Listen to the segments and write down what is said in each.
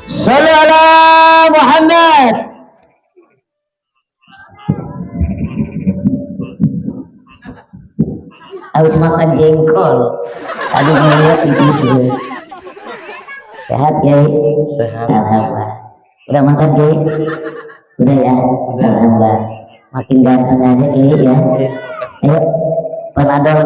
Sallu ala Muhammad. Harus makan jengkol. Tadi ngeliat itu. Sehat ya? Sehat. Alhamdulillah. Udah makan Ki? Udah ya? Alhamdulillah. Makin ganteng aja Ki ya. Ayo, panadol.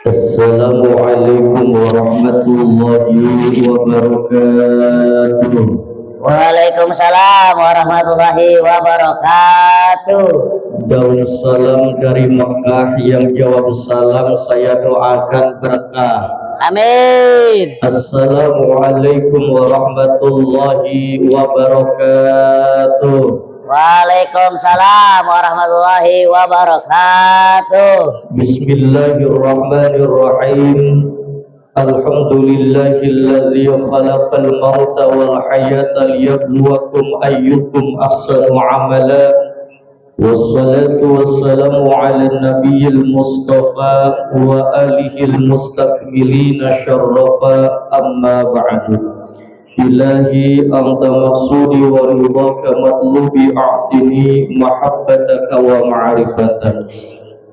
Assalamualaikum warahmatullahi wabarakatuh. Waalaikumsalam warahmatullahi wabarakatuh. Daun salam dari Mekah, yang jawab salam saya doakan berkah. Amin. Assalamualaikum warahmatullahi wabarakatuh. Waalaikumsalam warahmatullahi wabarakatuh. Bismillahirrahmanirrahim. Alhamdulillahilladzi khalaqal mauta wal hayata liyabluwakum ayyukum ahsanu amala. Wassalatu wassalamu ala nabiyil mustafa wa alihil mustakmilina syarrafa, amma ba'du. Ilahi anta maksudi wa ridhaka matlubi a'tini mahabbataka wa ma'rifataka.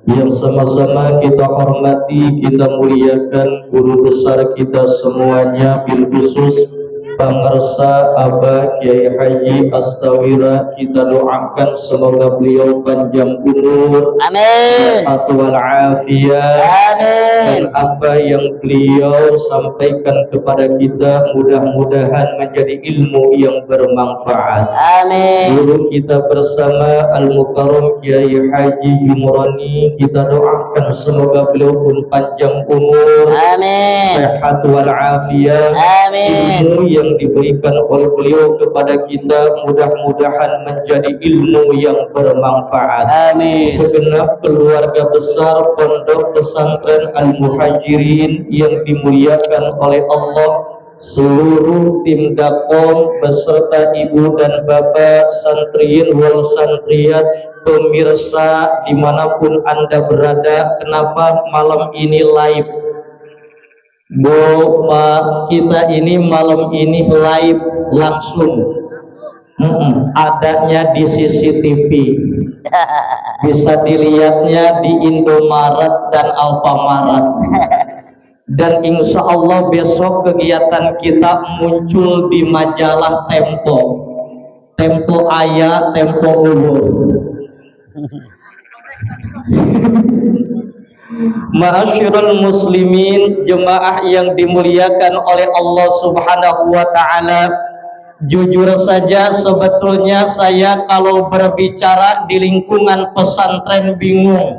Yang sama-sama kita hormati, kita muliakan guru besar kita semuanya, bil khusus Pangarsa Abah Kiai Haji Astawira. Kita doakan semoga beliau panjang umur, amin, sehat walafiat, dan apa yang beliau sampaikan kepada kita mudah-mudahan menjadi ilmu yang bermanfaat. Amin. Guru kita bersama Al-Mukarram Kiai Haji Jumrani, kita doakan semoga beliau pun panjang umur, amin, sehat walafiat, amin. ilmu yang diberikan oleh beliau kepada kita mudah-mudahan menjadi ilmu yang bermanfaat. Amin. Segenap keluarga besar Pondok Pesantren Al-Muhajirin yang dimuliakan oleh Allah, seluruh tim Dakom beserta ibu dan bapak, santriin wal santriyat, pemirsa dimanapun Anda berada. Kenapa malam ini live? Kita ini malam ini live langsung, adanya di CCTV, bisa dilihatnya di Indomaret dan Alfamaret. Dan insya Allah besok kegiatan kita muncul di majalah Tempo, Tempo Aya, Tempo Ulur. Ma'asyiral muslimin, jemaah yang dimuliakan oleh Allah Subhanahu wa ta'ala, jujur saja sebetulnya saya kalau berbicara di lingkungan pesantren bingung.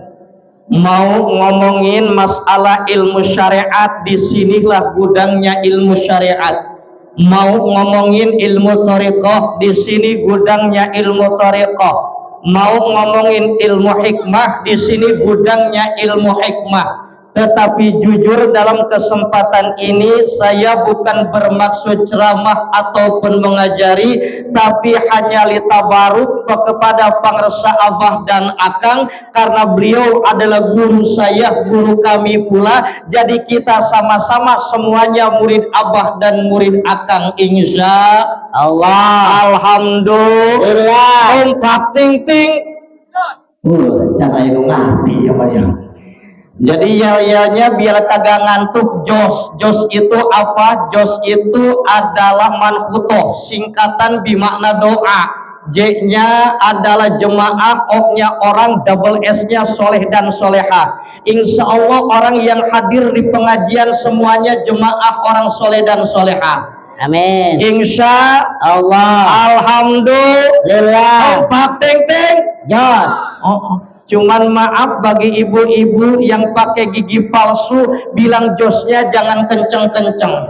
Mau ngomongin masalah ilmu syariat, disinilah gudangnya ilmu syariat. Mau ngomongin ilmu thariqah, di sini gudangnya ilmu thariqah. Mau ngomongin ilmu hikmah, di sini gudangnya ilmu hikmah. Tetapi jujur dalam kesempatan ini saya bukan bermaksud ceramah ataupun mengajari, tapi hanya litabaruk kepada Pangarsa Abah dan Akang, karena beliau adalah guru saya, guru kami pula. Jadi kita sama-sama semuanya murid Abah dan murid Akang, insya Allah. Alhamdulillah. Kompak ting ting. Cara yang ngerti ya Pak ya. Jadi yel-yelnya biar kagak ngantuk. Jos itu apa? Jos itu adalah manhutoh, singkatan bimakna doa. J-nya adalah jemaah, O-nya orang, double S-nya soleh dan soleha. Insya Allah orang yang hadir di pengajian semuanya jemaah orang soleh dan soleha. Amin. Insya Allah. Alhamdulillah. Pak ting ting. Jos. Cuman maaf bagi ibu-ibu yang pakai gigi palsu, bilang josnya jangan kenceng-kenceng.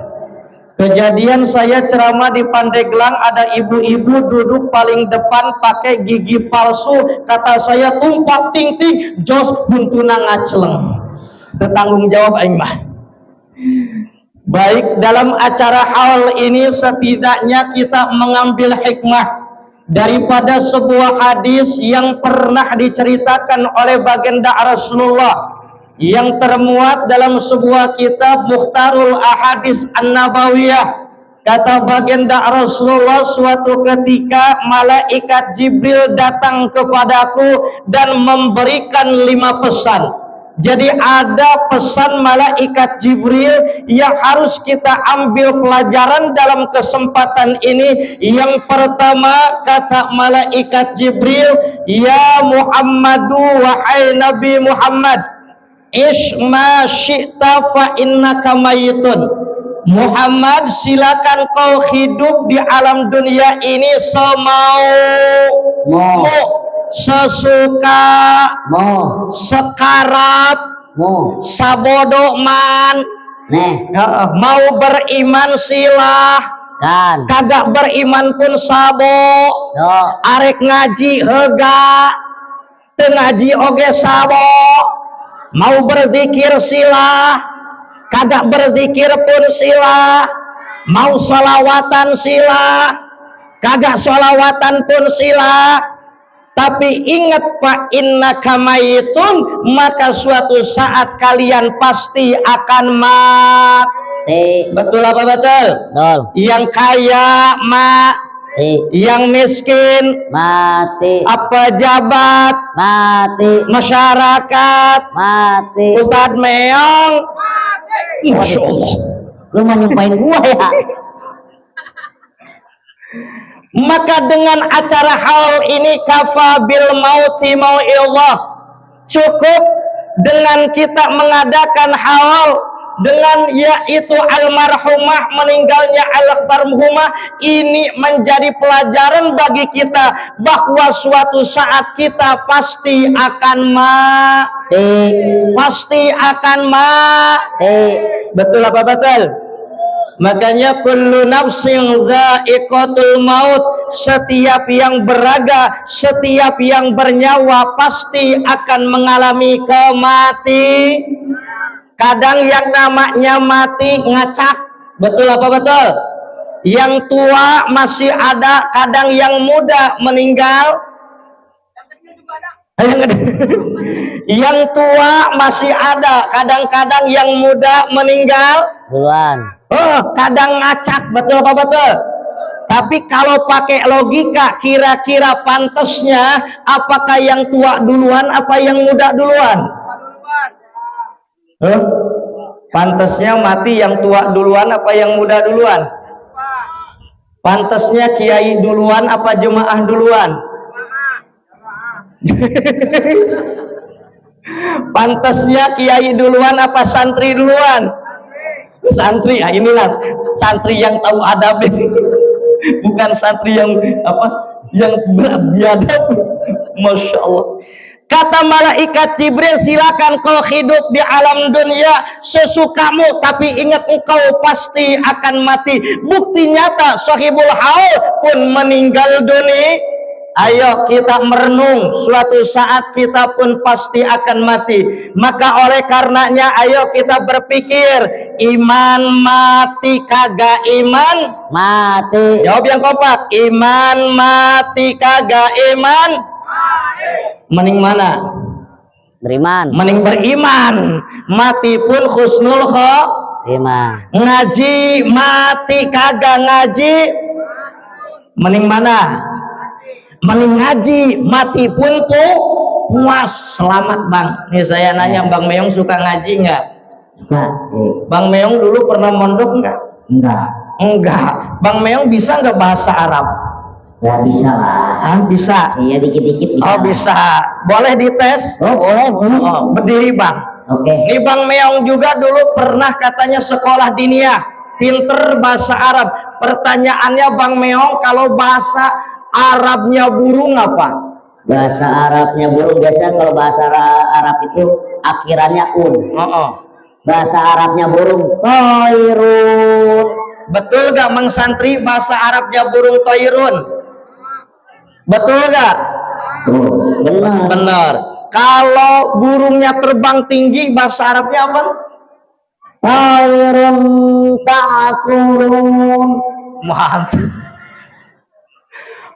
Kejadian saya ceramah di Pandeglang, ada ibu-ibu duduk paling depan pakai gigi palsu. Kata saya, tumpak ting ting, jos huntuna ngacleng. Bertanggung jawab aing mah. Baik, dalam acara haul ini setidaknya kita mengambil hikmah daripada sebuah hadis yang pernah diceritakan oleh baginda Rasulullah. yang termuat dalam sebuah kitab Mukhtarul Ahadits An-Nabawiyah. Kata baginda Rasulullah, suatu ketika malaikat Jibril datang kepadaku dan memberikan 5 pesan. Jadi ada pesan malaikat Jibril yang harus kita ambil pelajaran dalam kesempatan ini. Yang pertama, kata malaikat Jibril, ya Muhammadu, wahai Nabi Muhammad, isma syi'ta fa innaka mayitun. Muhammad, silakan kau hidup di alam dunia ini semau, sesuka, sekarap, sabodo man, mau beriman silah, kagak beriman pun sabo, arek ngaji hega, teu ngaji oge sabo, mau berzikir silah, kagak berzikir pun sila, mau sholawatan sila, kagak sholawatan pun sila. Tapi ingat, fa innaka mayitun, maka suatu saat kalian pasti akan mati. Betul apa betul? Betul. Yang kaya mati, yang miskin mati, apa pejabat mati, masyarakat mati, Ustadz Meong. Masya Allah, lu mau nyumpahin gua ya. Maka dengan acara hal ini, kafa bil mauti mau'illah, cukup dengan kita mengadakan hal dengan yaitu almarhumah, meninggalnya almarhumah, ini menjadi pelajaran bagi kita bahwa suatu saat kita pasti akan mati, pasti akan mati. Betul apa betul? Makanya kullu nafsin dha'iqatul maut, setiap yang beraga, setiap yang bernyawa pasti akan mengalami kematian. Kadang yang namanya mati ngacak, betul apa betul? Yang tua masih ada, kadang yang muda meninggal. Yang tua masih ada, kadang-kadang yang muda meninggal duluan. Oh, kadang ngacak, betul apa betul? Tapi kalau pakai logika, kira-kira pantasnya apakah yang tua duluan apa yang muda duluan? Pantasnya mati yang tua duluan apa yang muda duluan? Pantasnya kiai duluan apa jemaah duluan? Pantasnya kiai duluan apa santri duluan? Santri. Ah, inilah santri yang tahu adab ini. Bukan santri yang apa? Yang biadab. Masya Allah. Kata malaikat Jibril, silakan kau hidup di alam dunia sesukamu, tapi ingat engkau pasti akan mati. Bukti nyata, sahibul haul pun meninggal dunia. Ayo kita merenung, suatu saat kita pun pasti akan mati. Maka oleh karenanya ayo kita berpikir, iman mati kagak iman mati. Jawab yang kompak, iman mati kagak iman mati. Mending mana? Beriman. Mending beriman. Mati pun husnul khotimah. Ngaji mati kagak ngaji, mending mana? Mending ngaji, mati pun puas. Selamat bang. Nih saya nanya, Bang Meong suka ngaji nggak? Suka. Bang Meong dulu pernah mondok nggak? Enggak. Bang Meong bisa nggak bahasa Arab? Ya bisa lah. Bisa. Iya dikit-dikit bisa. Oh bisa. Boleh dites? Oh boleh. Oh, berdiri bang. Oke. Nih Bang Meong juga dulu pernah katanya sekolah diniyah, pinter bahasa Arab. Pertanyaannya Bang Meong, kalau bahasa Arabnya burung apa? Bahasa Arabnya burung biasanya kalau bahasa Arab itu akhirannya un. Bahasa Arabnya burung toirun. Betul gak Mang Santri bahasa Arabnya burung toirun? Betul gak? Benar. Benar. Kalau burungnya terbang tinggi bahasa Arabnya apa? Toirun ta'akulun. Mantap.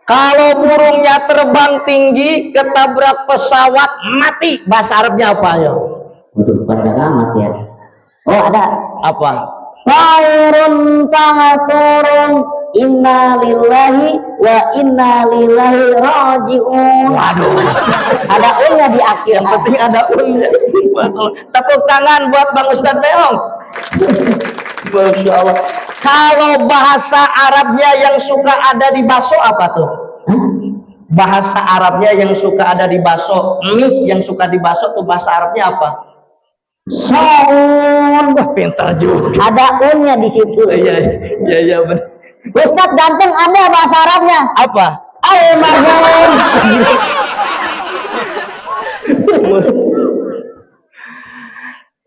Kalau burungnya terbang tinggi ketabrak pesawat mati, bahasa Arabnya apa ya? untuk panjang amat ya. Oh ada Apa? Taurun ta'aturun inna lillahi wa inna lillahi raji'un. Waduh. Ada unnya di akhir. Yang penting ada unnya. Tepuk tangan buat Bang Ustadz Beong. Masya Allah. Kalau bahasa Arabnya yang suka ada di bakso apa tuh? Bahasa Arabnya yang suka ada di bakso, mie yang suka di bakso tuh bahasa Arabnya apa? Saun. Wah, pintar juga. Ada unnya di situ. Iya benar. Ustadz ganteng ada bahasa Arabnya. Apa? Almarhum.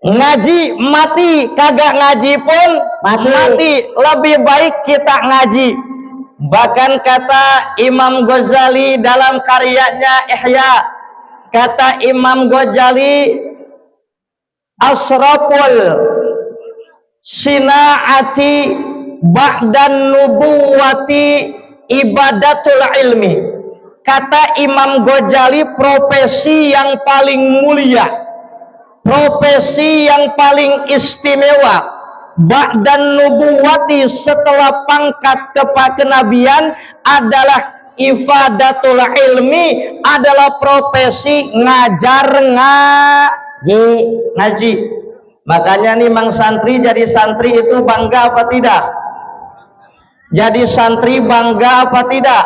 Ngaji mati, kagak ngaji pun mati. Lebih baik kita ngaji. Bahkan kata Imam Ghazali dalam karyanya Ihya, kata Imam Ghazali, asraful sina'ati ba'dan nubuwati ibadatul ilmi. Kata Imam Ghazali, profesi yang paling mulia, profesi yang paling istimewa ba'dan nubuwati setelah pangkat kenabian adalah ifadatul ilmi, adalah profesi ngajar ngaji. Makanya nih Mang Santri jadi santri itu bangga apa tidak? Jadi santri bangga apa tidak?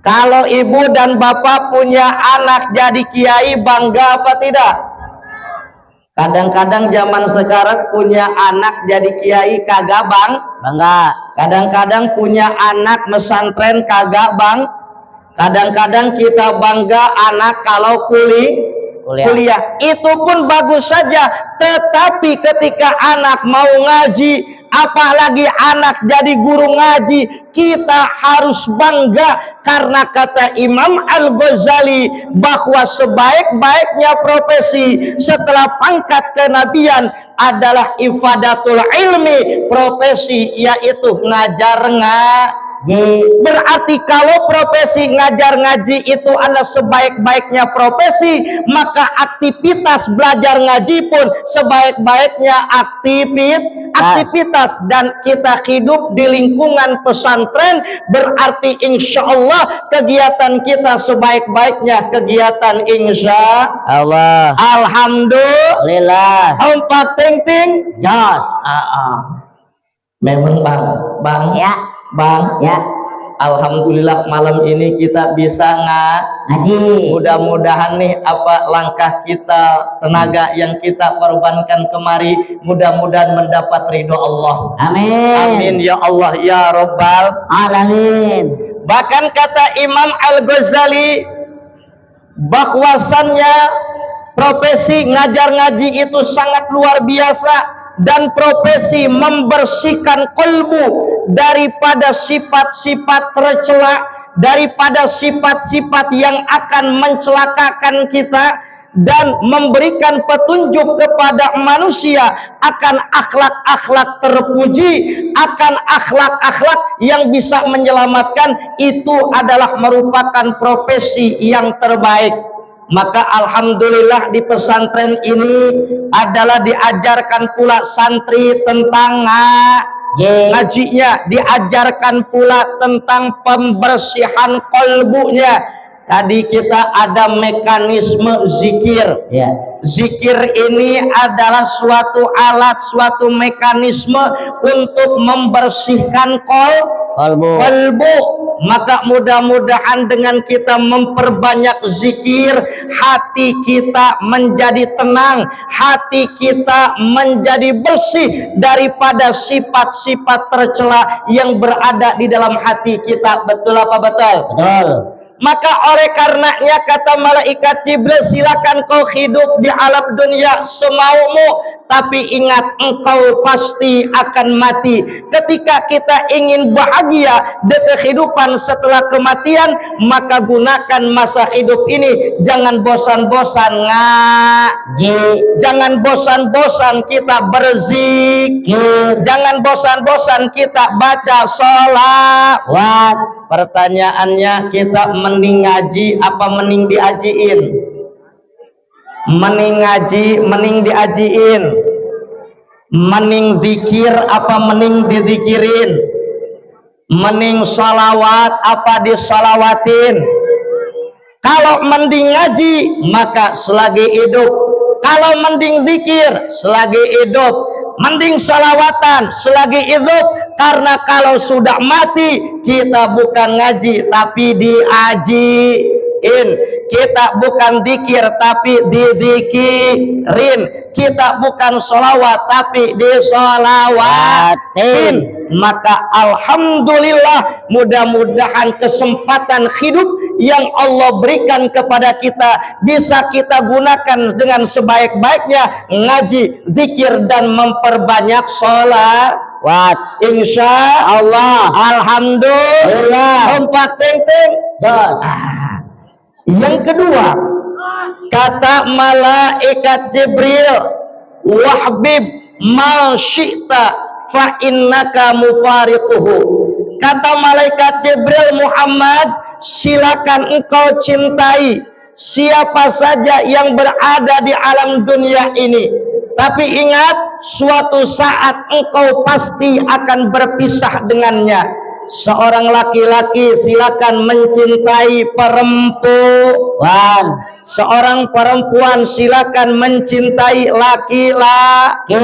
Kalau ibu dan bapak punya anak jadi kiai bangga apa tidak? Kadang-kadang zaman sekarang punya anak jadi kiai kagak bangga. Kadang-kadang punya anak pesantren kagak kadang-kadang kita bangga anak kalau kuliah. Itu pun bagus saja, tetapi ketika anak mau ngaji, apalagi anak jadi guru ngaji, kita harus bangga, karena kata Imam Al-Ghazali bahwa sebaik-baiknya profesi setelah pangkat kenabian adalah ifadatul ilmi, profesi yaitu ngajar ngaji. Berarti kalau profesi ngajar ngaji itu adalah sebaik-baiknya profesi, maka aktivitas belajar ngaji pun sebaik-baiknya aktivitas. Dan kita hidup di lingkungan pesantren, berarti insya Allah kegiatan kita sebaik-baiknya kegiatan insya Allah. Alhamdulillah. Empat ting jos. Memang bang ya. Bang, ya. Alhamdulillah malam ini kita bisa ngaji. Mudah-mudahan nih apa langkah kita, tenaga yang kita korbankan kemari, mudah-mudahan mendapat ridho Allah. Amin. Amin ya Allah ya Rabbal alamin. Bahkan kata Imam Al-Ghazali bahwasannya profesi ngajar ngaji itu sangat luar biasa, dan profesi membersihkan kalbu daripada sifat-sifat tercela, daripada sifat-sifat yang akan mencelakakan kita, dan memberikan petunjuk kepada manusia akan akhlak-akhlak terpuji, akan akhlak-akhlak yang bisa menyelamatkan. Itu adalah merupakan profesi yang terbaik. Maka alhamdulillah di pesantren ini adalah diajarkan pula santri tentang ngajinya, diajarkan pula tentang pembersihan kolbunya. Tadi kita ada mekanisme zikir. Zikir ini adalah suatu alat, suatu mekanisme untuk membersihkan kolbu. Maka mudah-mudahan dengan kita memperbanyak zikir, hati kita menjadi tenang, hati kita menjadi bersih daripada sifat-sifat tercela yang berada di dalam hati kita. Betul apa betul? Betul. Maka oleh karenanya kata malaikat Jibril, silakan kau hidup di alam dunia semaumu, tapi ingat engkau pasti akan mati. Ketika kita ingin bahagia di kehidupan setelah kematian, maka gunakan masa hidup ini. Jangan bosan-bosan ngaji, jangan bosan-bosan kita berzikir, jangan bosan-bosan kita baca sholawat. Pertanyaannya, kita mending ngaji apa mending diajiin? Mending ngaji, mending diajiin. Mending zikir apa mending dizikirin? Mending salawat apa disalawatin? Kalau mending ngaji maka selagi hidup, kalau mending zikir selagi hidup, mending salawatan selagi hidup. Karena kalau sudah mati kita bukan ngaji tapi diajiin, kita bukan zikir tapi dizikirin, kita bukan sholawat tapi disolawatin. Maka alhamdulillah, mudah-mudahan kesempatan hidup yang Allah berikan kepada kita bisa kita gunakan dengan sebaik-baiknya ngaji, zikir dan memperbanyak sholawat. Insya Allah, alhamdulillah. Kompak teng-teng. Yang kedua, kata malaikat Jibril, wahbib ma syi'ta fa innaka mufariquhu. Kata malaikat Jibril, Muhammad, silakan engkau cintai siapa saja yang berada di alam dunia ini, tapi ingat suatu saat engkau pasti akan berpisah dengannya. Seorang laki-laki silakan mencintai perempuan, seorang perempuan silakan mencintai laki-laki,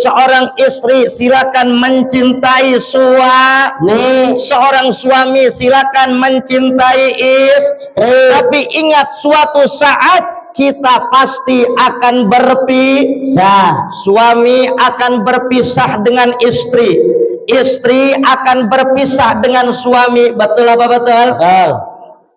seorang istri silakan mencintai suami, seorang suami silakan mencintai istri. Tapi ingat suatu saat kita pasti akan berpisah. Suami akan berpisah dengan istri, istri akan berpisah dengan suami. Betul apa betul? Betul.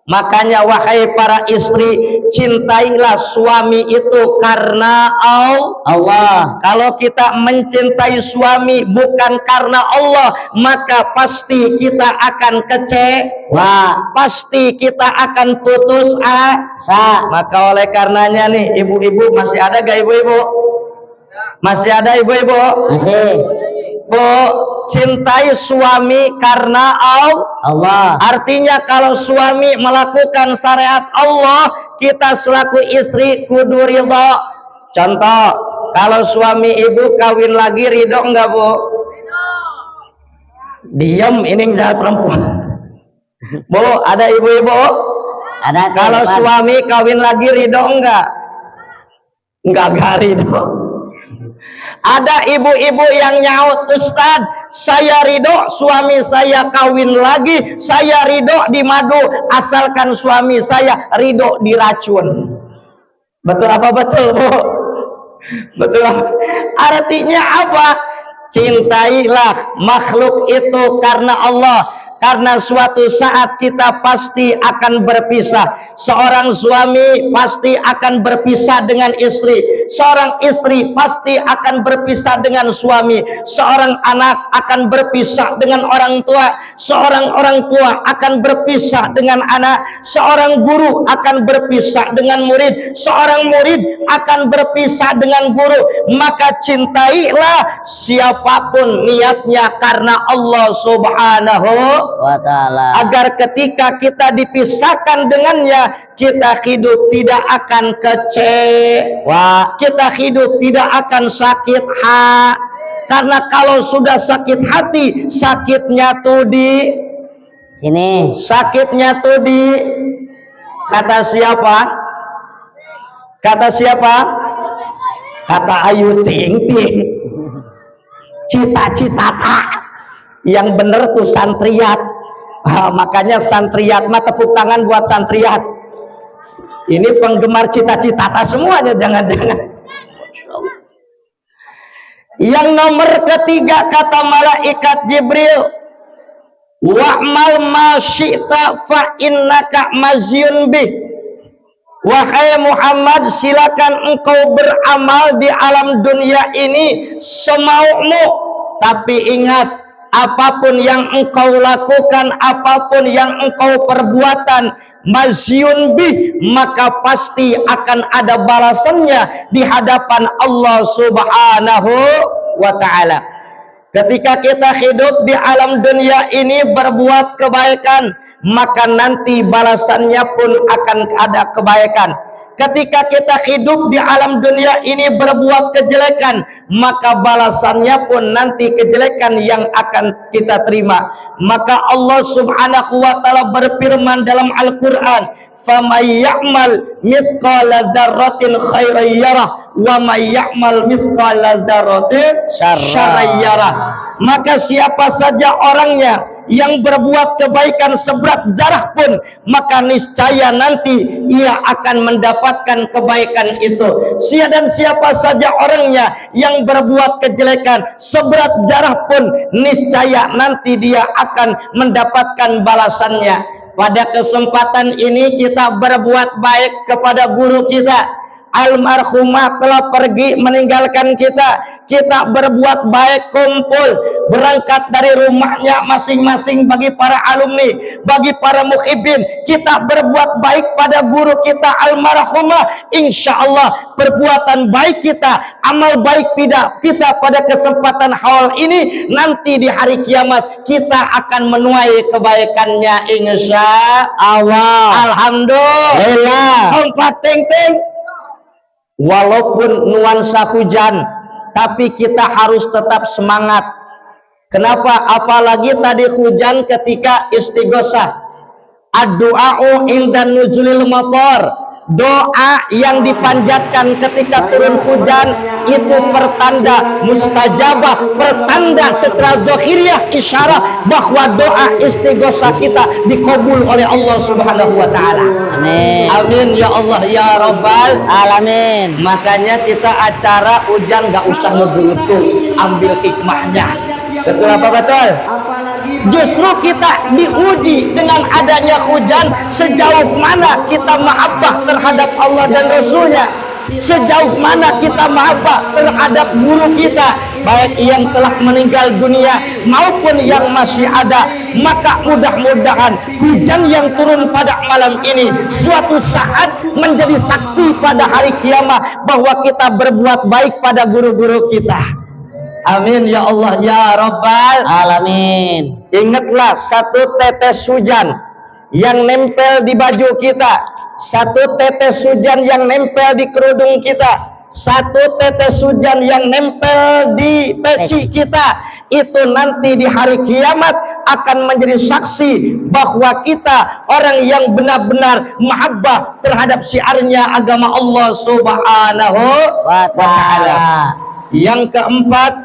Makanya wahai para istri, cintailah suami itu karena Allah. Kalau kita mencintai suami bukan karena Allah, maka pasti kita akan kecewa, pasti kita akan putus asa. Maka oleh karenanya nih, ibu-ibu masih ada gak ibu-ibu? Masih ada ibu-ibu? Masih. Bu, cintai suami karena Allah. Artinya kalau suami melakukan syariat Allah, kita selaku istri kudu ridho. Contoh, kalau suami ibu kawin lagi ridho enggak bu? Diam, ini jahat perempuan. Bu, ada ibu-ibu? Ada. Kalau suami kawin lagi ridho enggak? Enggak ridho. Ada ibu-ibu yang nyaut, Ustad, saya ridho suami saya kawin lagi, saya ridho di madu, asalkan suami saya ridho diracun. Betul apa betul bu? Betul. Artinya apa? Cintailah makhluk itu karena Allah, karena suatu saat kita pasti akan berpisah. Seorang suami pasti akan berpisah dengan istri, seorang istri pasti akan berpisah dengan suami, seorang anak akan berpisah dengan orang tua, seorang orang tua akan berpisah dengan anak, seorang guru akan berpisah dengan murid, seorang murid akan berpisah dengan guru. Maka cintailah siapapun niatnya karena Allah Subhanahu wa ta'ala, agar ketika kita dipisahkan dengannya, kita hidup tidak akan kecewa, kita hidup tidak akan sakit hati. Karena kalau sudah sakit hati, sakitnya tuh di sini, sakitnya tuh di kata siapa? Kata siapa? Kata Ayu Ting Ting. Cita-cita yang bener tuh santriat. Makanya santriat mah tepuk tangan buat santriat. Ini penggemar cita-cita semuanya, jangan-jangan. Yang nomor ketiga kata malaikat Jibril, wa'mal ma syi'ta fa innaka mazyun bih. Wahai Muhammad, silakan engkau beramal di alam dunia ini semaumu, tapi ingat, apapun yang engkau lakukan, apapun yang engkau perbuatan, mazyun bih, maka pasti akan ada balasannya di hadapan Allah Subhanahu wa ta'ala. Ketika kita hidup di alam dunia ini berbuat kebaikan, maka nanti balasannya pun akan ada kebaikan. ketika kita hidup di alam dunia ini berbuat kejelekan, maka balasannya pun nanti kejelekan yang akan kita terima. Maka Allah Subhanahu wa taala berfirman dalam Al-Qur'an, "Faman ya'mal mithqala dzarratin khairan yarah wa may ya'mal mithqala dzarratin syarran yarah." Maka siapa saja orangnya yang berbuat kebaikan seberat zarah pun, maka niscaya nanti ia akan mendapatkan kebaikan itu. Dan siapa saja orangnya yang berbuat kejelekan seberat zarah pun, niscaya nanti dia akan mendapatkan balasannya. Pada kesempatan ini kita berbuat baik kepada guru kita. Almarhumah telah pergi meninggalkan kita. Kita berbuat baik, kumpul, berangkat dari rumahnya masing-masing bagi para alumni, bagi para muhibbin. Kita berbuat baik pada guru kita almarhumah. Insya Allah perbuatan baik kita, amal baik kita pada kesempatan haul ini, nanti di hari kiamat kita akan menuai kebaikannya insya Allah. Alhamdulillah. Empat ting-ting. Walaupun nuansa hujan, tapi kita harus tetap semangat. Kenapa? Apalagi tadi hujan ketika istighosah. Ad-du'a'u indan nuzulil matar. Doa yang dipanjatkan ketika turun hujan itu pertanda mustajabah, pertanda setelah zahiriyah, isyarat bahwa doa istighosah kita dikabul oleh Allah Subhanahu wa taala. Amin. Amin ya Allah ya rabbal Alamin. Makanya kita acara hujan gak usah ngegelutu, ambil hikmahnya. Betul apa betul? Justru kita diuji dengan adanya hujan, sejauh mana kita mahabbah terhadap Allah dan Rasulnya, sejauh mana kita mahabbah terhadap guru kita, baik yang telah meninggal dunia maupun yang masih ada. Maka mudah-mudahan hujan yang turun pada malam ini suatu saat menjadi saksi pada hari kiamat bahwa kita berbuat baik pada guru-guru kita. Amin ya Allah ya rabbal Alamin. Ingatlah, satu tetes hujan yang nempel di baju kita, satu tetes hujan yang nempel di kerudung kita, satu tetes hujan yang nempel di peci kita, itu nanti di hari kiamat akan menjadi saksi bahwa kita orang yang benar-benar mahabbah terhadap syiarnya agama Allah Subhanahu wa ta'ala. Yang keempat,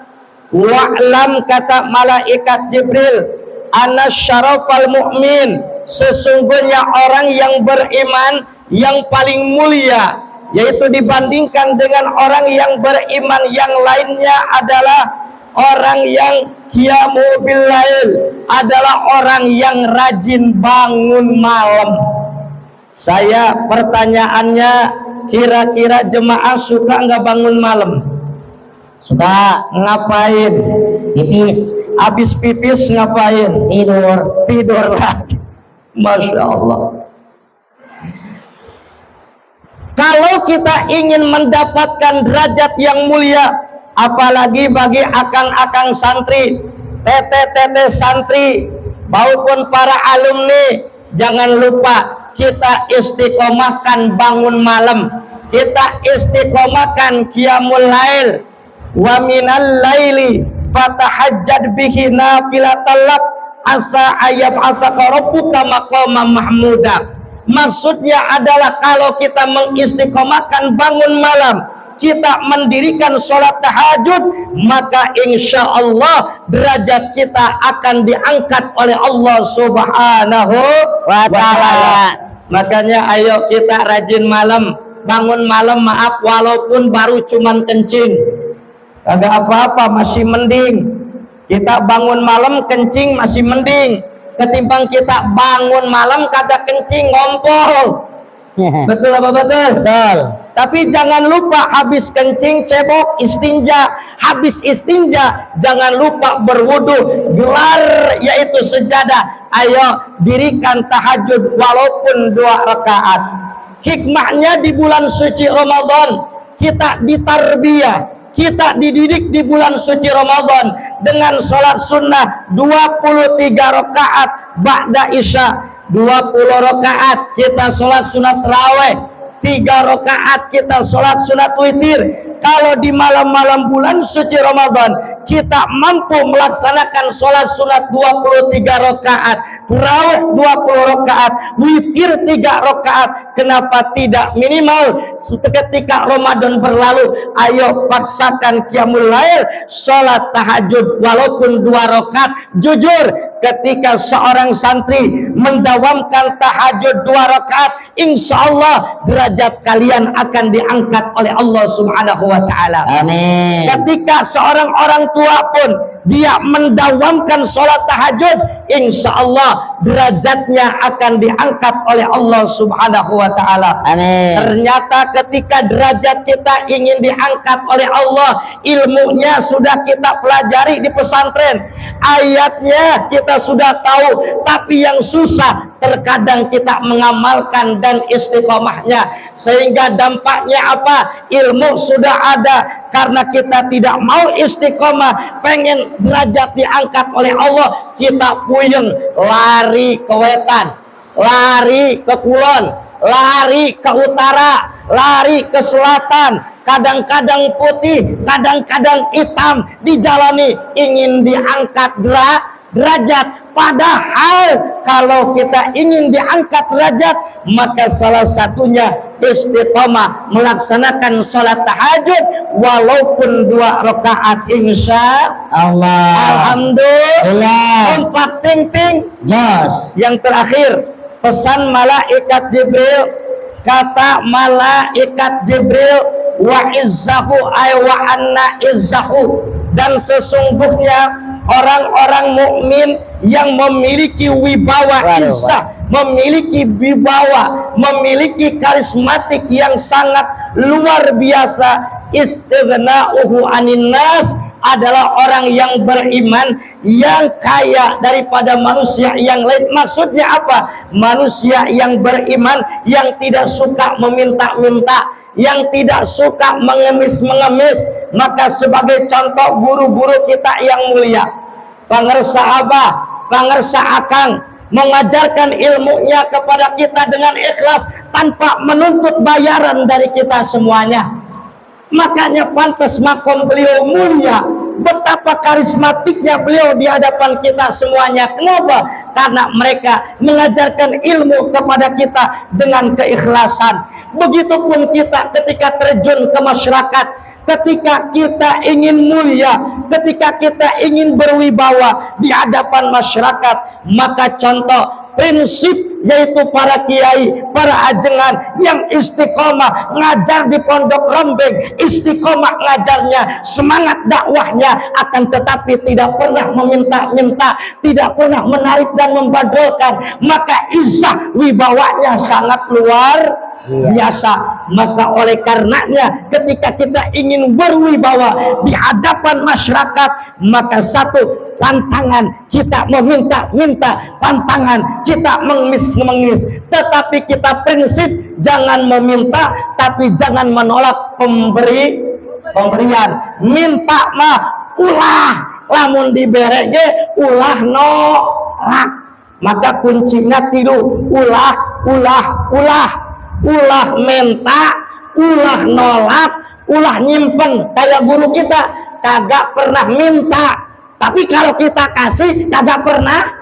wa'lam, kata malaikat Jibril, ana syarafal mu'min, sesungguhnya orang yang beriman yang paling mulia, yaitu dibandingkan dengan orang yang beriman yang lainnya adalah orang yang qiyamu bil lail, adalah orang yang rajin bangun malam. Saya pertanyaannya, kira-kira jemaah suka nggak bangun malam? Suka. Ngapain? Pipis. Habis pipis ngapain? Tidur. Tidur lagi. Masya Allah. Kalau kita ingin mendapatkan derajat yang mulia, apalagi bagi akang-akang santri, tete-tete santri, maupun para alumni, jangan lupa kita istiqomahkan bangun malam, kita istiqomahkan qiyamul lail. Wa minal laili fatahajjad bihi nafilatan lak asa ayyab'atsaka rabbuka maqaman mahmuda. Maksudnya adalah kalau kita mengistiqomahkan bangun malam, kita mendirikan sholat tahajud, maka insya Allah derajat kita akan diangkat oleh Allah Subhanahu wa ta'ala. Makanya ayo kita rajin malam, bangun malam, maaf walaupun baru cuman kencing, kagak apa-apa, masih mending. Kita bangun malam kencing masih mending ketimbang kita bangun malam kagak kencing ngompol. Betul apa betul? Betul. Tapi jangan lupa habis kencing cebok istinja, habis istinja jangan lupa berwudu, gelar yaitu sejadah. Ayo dirikan tahajud walaupun 2 rakaat. Hikmahnya di bulan suci Ramadan kita ditarbiyah, kita dididik di bulan suci Ramadan dengan sholat sunnah 23 rakaat ba'da isya, 20 rakaat kita sholat sunat tarawih, 3 rakaat kita sholat sunat witir. Kalau di malam-malam bulan suci Ramadan kita mampu melaksanakan sholat sunat 23 rakaat, tarawih 20 rakaat, witir 3 rakaat, kenapa tidak minimal ketika Ramadan berlalu? Ayo paksakan qiyamul lail, sholat tahajud walaupun 2 rakaat. Jujur, ketika seorang santri mendawamkan tahajud 2 rakaat, insya Allah derajat kalian akan diangkat oleh Allah Subhanahu wa ta'ala. Amin. Ketika seorang orang tua pun dia mendawamkan sholat tahajud, insya Allah derajatnya akan diangkat oleh Allah Subhanahu wa ta'ala. Amin. Ternyata ketika derajat kita ingin diangkat oleh Allah, ilmunya sudah kita pelajari di pesantren, ayatnya kita sudah tahu, tapi yang susah terkadang kita mengamalkan dan istiqomahnya, sehingga dampaknya apa? Ilmu sudah ada, karena kita tidak mau istiqomah, pengen derajat diangkat oleh Allah, kita puyeng, lari ke wetan, lari ke kulon, lari ke utara, lari ke selatan, kadang-kadang putih, kadang-kadang hitam, dijalani ingin diangkat derajat. Padahal kalau kita ingin diangkat derajat, maka salah satunya istiqomah melaksanakan sholat tahajud walaupun 2 rakaat, insya Allah. Alhamdulillah. 4 ting-ting. Jos. Yang terakhir, pesan malaikat Jibril, kata malaikat Jibril, wa izzahu ay wa anna izzahu, dan sesungguhnya orang-orang mukmin yang memiliki wibawa izzah, memiliki wibawa, memiliki karismatik yang sangat luar biasa, istighna'uhu anin nas, adalah orang yang beriman yang kaya daripada manusia yang lain. Maksudnya apa? Manusia yang beriman yang tidak suka meminta-minta, yang tidak suka mengemis-mengemis. Maka sebagai contoh guru-guru kita yang mulia, pangersa abah, pangersa akang, mengajarkan ilmunya kepada kita dengan ikhlas tanpa menuntut bayaran dari kita semuanya. Makanya pantas makom beliau mulia, betapa karismatiknya beliau di hadapan kita semuanya. Kenapa? Karena mereka mengajarkan ilmu kepada kita dengan keikhlasan. Begitupun kita ketika terjun ke masyarakat, ketika kita ingin mulia, ketika kita ingin berwibawa di hadapan masyarakat, maka contoh prinsip yaitu para kiai, para ajengan yang istiqomah ngajar di pondok Rombeng, istiqomah ngajarnya, semangat dakwahnya, akan tetapi tidak pernah meminta-minta, tidak pernah menarik dan membadolkan, maka izzah wibawanya sangat luar biasa. Maka oleh karenanya ketika kita ingin berwibawa di hadapan masyarakat, maka satu, pantangan kita meminta-minta, pantangan kita mengemis-mengemis, tetapi kita prinsip jangan meminta tapi jangan menolak pemberian. Minta mah ulah, lamun diberege ulah nolak. Maka kuncinya tilu, ulah minta, ulah nolak, ulah nyimpen. Kayak guru kita kagak pernah minta, tapi kalau kita kasih kagak pernah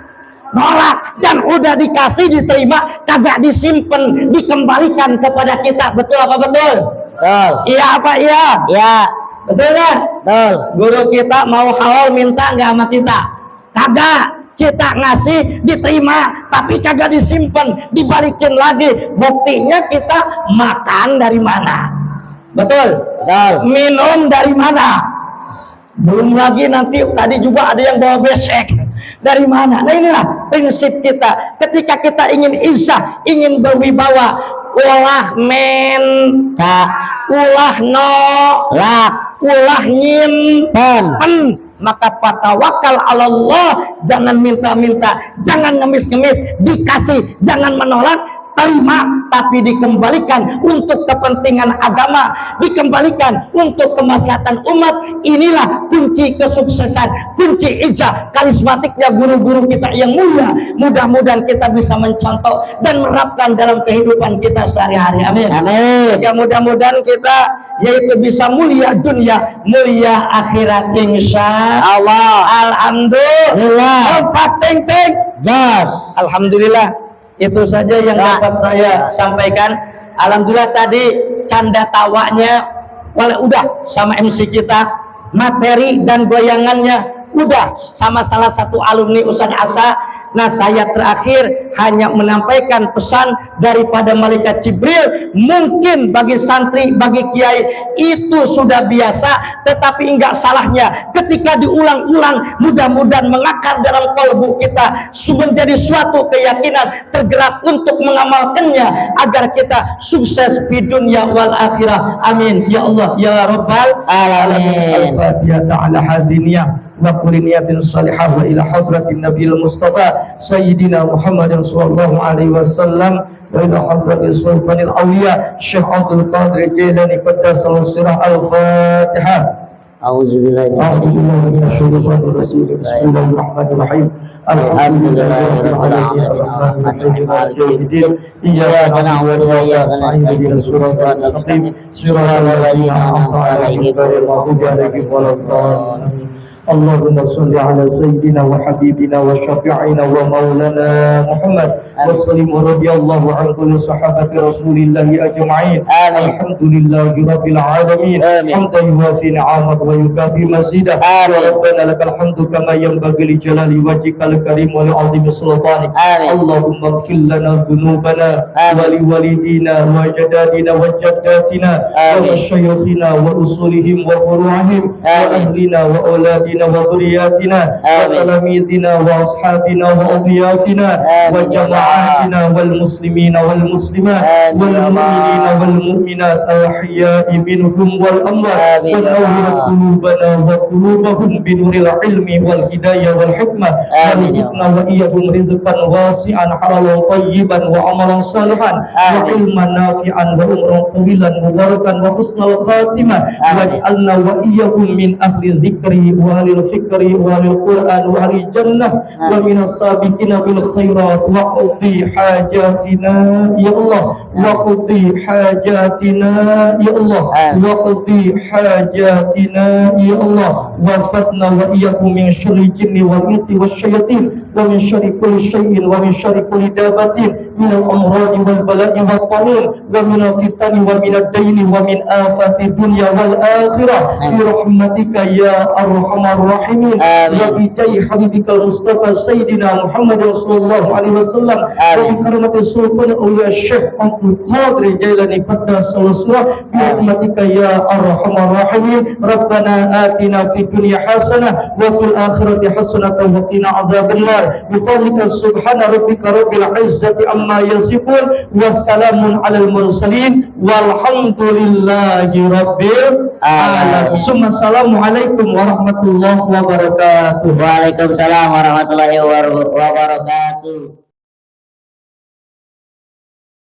nolak, dan udah dikasih diterima kagak disimpan, dikembalikan kepada kita. Betul apa betul? Betul. Iya apa iya? Iya. Betul kan? Betul. Guru kita mau halal minta nggak sama kita? Kagak. Kita ngasih diterima tapi kagak disimpan, dibalikin lagi. Buktinya kita makan dari mana? Betul? Betul. Minum dari mana? Belum lagi nanti tadi juga ada yang bawa besek dari mana. Nah inilah prinsip kita ketika kita ingin izzah, ingin berwibawa, ulah minta, ulah nolak, ulah nyimpen, maka patawakal ala Allah, jangan minta-minta, jangan ngemis-ngemis, dikasih jangan menolak, terima, tapi dikembalikan untuk kepentingan agama, dikembalikan untuk kemaslahatan umat. Inilah kunci kesuksesan, kunci ijah karismatiknya guru-guru kita yang mulia. Mudah-mudahan kita bisa mencontoh dan menerapkan dalam kehidupan kita sehari-hari. Amin. Amin. Ya, mudah-mudahan kita yaitu bisa mulia dunia, mulia akhirat, insya Allah. Alhamdulillah. Ting. Jos. Alhamdulillah. Itu saja yang dapat saya sampaikan. Alhamdulillah tadi canda tawanya udah sama MC kita, materi dan goyangannya udah sama salah satu alumni Ustadz Asa. Nah, saya terakhir hanya menyampaikan pesan daripada malaikat Jibril. Mungkin bagi santri, bagi kiai itu sudah biasa, tetapi enggak salahnya ketika diulang-ulang, mudah-mudahan mengakar dalam kalbu kita, menjadi suatu keyakinan, tergerak untuk mengamalkannya agar kita sukses di dunia wal akhirah. Amin ya Allah ya Rabbal alamin. Al-Fatihah ta'ala hadiniyah wa kulli niyatin salihah wa ila hadratin nabiyil mustafa sayyidina Muhammadin sallallahu alaihi wasallam wa ila hadratil sultanil awliya Syekh Abdul Qadir Jailani qaddasallahu sirah. Al-Fatihah. A'udzubillahi minasyaitonir rajim. Bismillahirrahmanirrahim. Alhamdulillahirabbil alamin. Iyyaka na'budu wa iyyaka nasta'in. Shiratal ladzina an'amta 'alaihim ghairil maghdubi 'alaihim waladdallin. اللهم صل على سيدنا وحبيبنا وشفيعنا ومولانا محمد وسلم رضي الله عن كل صحابة رسول الله أجمعين. الحمد لله رب العالمين حمدا يوافي نعمه ويكافي مزيده. ربنا لك الحمد كما ينبغي لجلال وجهك الكريم ولعظيم سلطانك. اللهم اغفر لنا ذنوبنا ولوالدينا وجدادنا وجداتنا ومشايخنا وأصولهم وفروعهم وأهلنا وأولادنا وذرياتنا وتلاميذنا وأصحابنا وأضيافنا وجماعاتنا والمسلمين والمسلمات والمؤمنين والمؤمنات الأحياء منهم والأموات. ونور قلوبنا وقلوبهم بنور العلم والهداية والحكمة. وارزقنا وإياهم رزقا واسعا حلالا طيبا وعملا صالحا وعلما نافعا وعمرا طويلا مباركا وحسن الخاتمة. واجعلنا وإياهم من أهل الذكر وأهل الفكر وأهل القرآن وأهل الجنة ومن السابقين بالخيرات. وقضي حاجاتنا يا الله، وقضي حاجاتنا يا الله، وقضي حاجاتنا يا الله. وفتنا وإياكم من شر الجن والإنس والشياطين ومن شر كل شيء ومن شر كل دابة من الأمراض والبلاء والطاعون ومن الفتن ومن الدين ومن آفات الدنيا والآخرة برحمتك يا أرحم الراحمين. وبجاه حبيبك المصطفى سيدنا محمد صلى الله عليه وسلم وبكرامة السلطان أولياء الشيخ عبد القادر الجيلاني قدسه سره برحمتك يا أرحم الراحمين. ربنا آتنا في الدنيا حسنة وفي الآخرة حسنة وقنا عذاب النار بفضلك سبحان ربك رب العزة عما يصفون والسلام على المرسلين والحمد لله رب العالمين. ثم السلام عليكم ورحمة الله wabarakatuh. Waalaikumsalam warahmatullahi wabarakatuh.